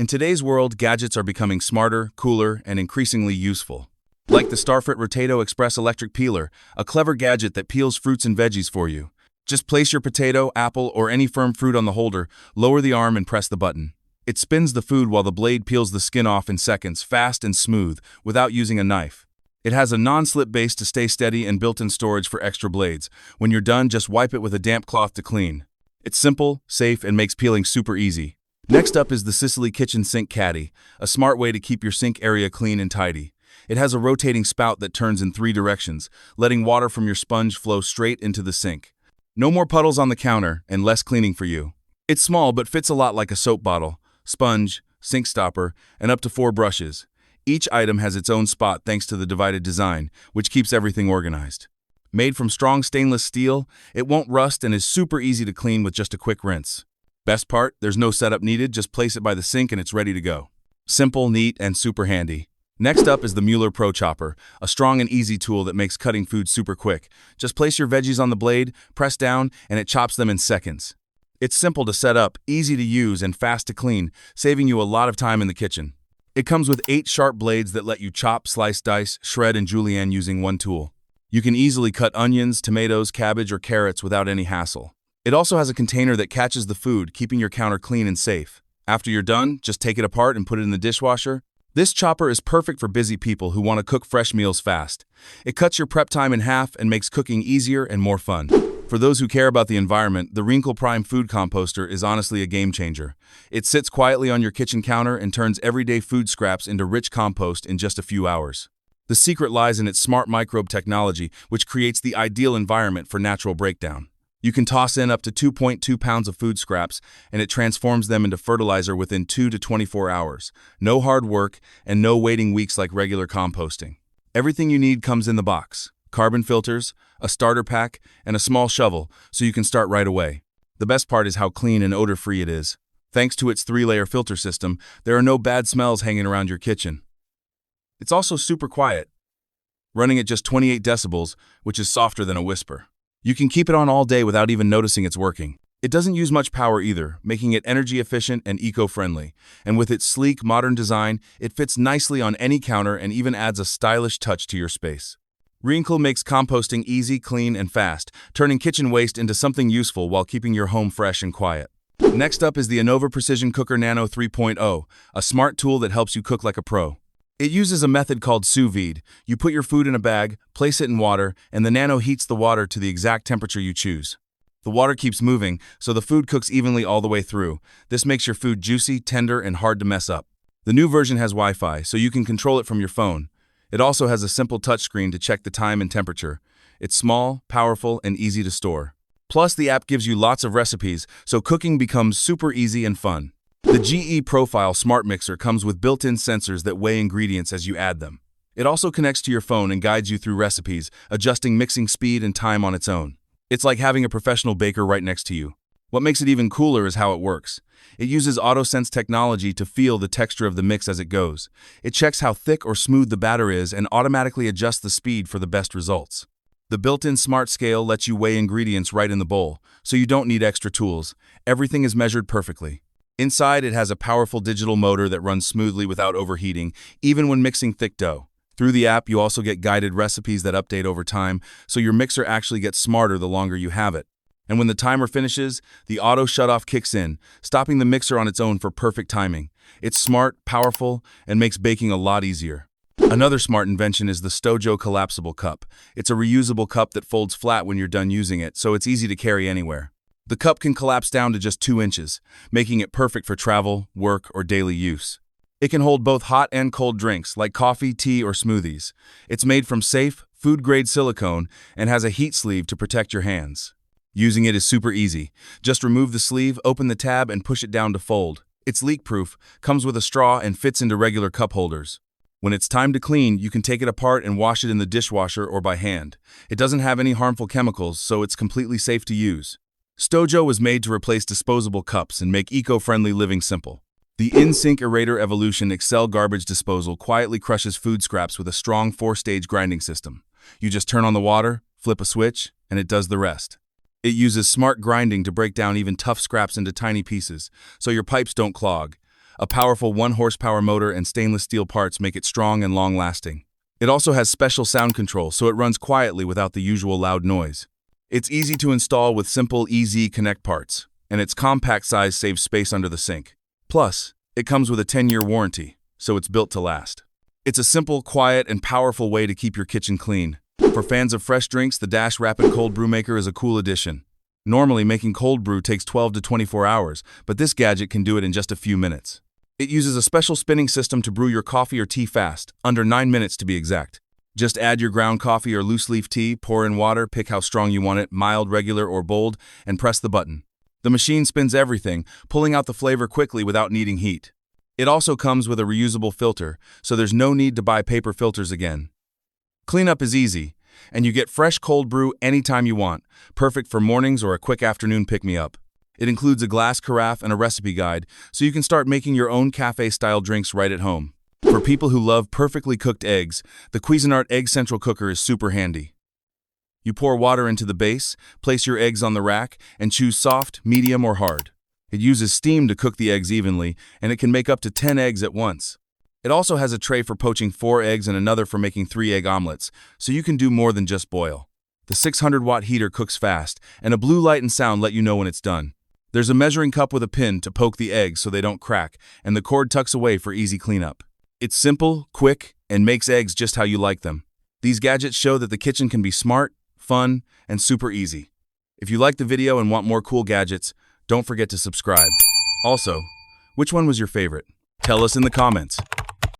In today's world, gadgets are becoming smarter, cooler, and increasingly useful. Like the Starfrit Rotato Express Electric Peeler, a clever gadget that peels fruits and veggies for you. Just place your potato, apple, or any firm fruit on the holder, lower the arm and press the button. It spins the food while the blade peels the skin off in seconds, fast and smooth, without using a knife. It has a non-slip base to stay steady and built-in storage for extra blades. When you're done, just wipe it with a damp cloth to clean. It's simple, safe, and makes peeling super easy. Next up is the Sicily Kitchen Sink Caddy, a smart way to keep your sink area clean and tidy. It has a rotating spout that turns in 3 directions, letting water from your sponge flow straight into the sink. No more puddles on the counter and less cleaning for you. It's small but fits a lot like a soap bottle, sponge, sink stopper, and up to 4 brushes. Each item has its own spot thanks to the divided design, which keeps everything organized. Made from strong stainless steel, it won't rust and is super easy to clean with just a quick rinse. Best part, there's no setup needed, just place it by the sink and it's ready to go. Simple, neat, and super handy. Next up is the Mueller Pro Chopper, a strong and easy tool that makes cutting food super quick. Just place your veggies on the blade, press down, and it chops them in seconds. It's simple to set up, easy to use, and fast to clean, saving you a lot of time in the kitchen. It comes with 8 sharp blades that let you chop, slice, dice, shred, and julienne using one tool. You can easily cut onions, tomatoes, cabbage, or carrots without any hassle. It also has a container that catches the food, keeping your counter clean and safe. After you're done, just take it apart and put it in the dishwasher. This chopper is perfect for busy people who want to cook fresh meals fast. It cuts your prep time in half and makes cooking easier and more fun. For those who care about the environment, the Wrinkle Prime Food Composter is honestly a game changer. It sits quietly on your kitchen counter and turns everyday food scraps into rich compost in just a few hours. The secret lies in its smart microbe technology, which creates the ideal environment for natural breakdown. You can toss in up to 2.2 pounds of food scraps, and it transforms them into fertilizer within 2 to 24 hours. No hard work, and no waiting weeks like regular composting. Everything you need comes in the box. Carbon filters, a starter pack, and a small shovel, so you can start right away. The best part is how clean and odor-free it is. Thanks to its 3-layer filter system, there are no bad smells hanging around your kitchen. It's also super quiet, running at just 28 decibels, which is softer than a whisper. You can keep it on all day without even noticing it's working. It doesn't use much power either, making it energy efficient and eco-friendly. And with its sleek, modern design, it fits nicely on any counter and even adds a stylish touch to your space. Wrinkle makes composting easy, clean, and fast, turning kitchen waste into something useful while keeping your home fresh and quiet. Next up is the Innova Precision Cooker Nano 3.0, a smart tool that helps you cook like a pro. It uses a method called sous vide. You put your food in a bag, place it in water, and the Nano heats the water to the exact temperature you choose. The water keeps moving, so the food cooks evenly all the way through. This makes your food juicy, tender, and hard to mess up. The new version has Wi-Fi, so you can control it from your phone. It also has a simple touchscreen to check the time and temperature. It's small, powerful, and easy to store. Plus, the app gives you lots of recipes, so cooking becomes super easy and fun. The GE Profile Smart Mixer comes with built-in sensors that weigh ingredients as you add them. It also connects to your phone and guides you through recipes, adjusting mixing speed and time on its own. It's like having a professional baker right next to you. What makes it even cooler is how it works. It uses AutoSense technology to feel the texture of the mix as it goes. It checks how thick or smooth the batter is and automatically adjusts the speed for the best results. The built-in smart scale lets you weigh ingredients right in the bowl, so you don't need extra tools. Everything is measured perfectly. Inside, it has a powerful digital motor that runs smoothly without overheating, even when mixing thick dough. Through the app, you also get guided recipes that update over time, so your mixer actually gets smarter the longer you have it. And when the timer finishes, the auto shutoff kicks in, stopping the mixer on its own for perfect timing. It's smart, powerful, and makes baking a lot easier. Another smart invention is the Stojo Collapsible Cup. It's a reusable cup that folds flat when you're done using it, so it's easy to carry anywhere. The cup can collapse down to just 2 inches, making it perfect for travel, work, or daily use. It can hold both hot and cold drinks, like coffee, tea, or smoothies. It's made from safe, food-grade silicone and has a heat sleeve to protect your hands. Using it is super easy. Just remove the sleeve, open the tab, and push it down to fold. It's leak-proof, comes with a straw, and fits into regular cup holders. When it's time to clean, you can take it apart and wash it in the dishwasher or by hand. It doesn't have any harmful chemicals, so it's completely safe to use. Stojo was made to replace disposable cups and make eco-friendly living simple. The InSync Aerator Evolution Excel Garbage Disposal quietly crushes food scraps with a strong 4-stage grinding system. You just turn on the water, flip a switch, and it does the rest. It uses smart grinding to break down even tough scraps into tiny pieces, so your pipes don't clog. A powerful 1 horsepower motor and stainless steel parts make it strong and long-lasting. It also has special sound control, so it runs quietly without the usual loud noise. It's easy to install with simple EZ Connect parts, and its compact size saves space under the sink. Plus, it comes with a 10-year warranty, so it's built to last. It's a simple, quiet, and powerful way to keep your kitchen clean. For fans of fresh drinks, the Dash Rapid Cold Brew Maker is a cool addition. Normally, making cold brew takes 12 to 24 hours, but this gadget can do it in just a few minutes. It uses a special spinning system to brew your coffee or tea fast, under 9 minutes to be exact. Just add your ground coffee or loose leaf tea, pour in water, pick how strong you want it, mild, regular, or bold, and press the button. The machine spins everything, pulling out the flavor quickly without needing heat. It also comes with a reusable filter, so there's no need to buy paper filters again. Cleanup is easy, and you get fresh cold brew anytime you want, perfect for mornings or a quick afternoon pick-me-up. It includes a glass carafe and a recipe guide, so you can start making your own cafe-style drinks right at home. For people who love perfectly cooked eggs, the Cuisinart Egg Central Cooker is super handy. You pour water into the base, place your eggs on the rack, and choose soft, medium, or hard. It uses steam to cook the eggs evenly, and it can make up to 10 eggs at once. It also has a tray for poaching 4 eggs and another for making 3 egg omelets, so you can do more than just boil. The 600-watt heater cooks fast, and a blue light and sound let you know when it's done. There's a measuring cup with a pin to poke the eggs so they don't crack, and the cord tucks away for easy cleanup. It's simple, quick, and makes eggs just how you like them. These gadgets show that the kitchen can be smart, fun, and super easy. If you liked the video and want more cool gadgets, don't forget to subscribe. Also, which one was your favorite? Tell us in the comments.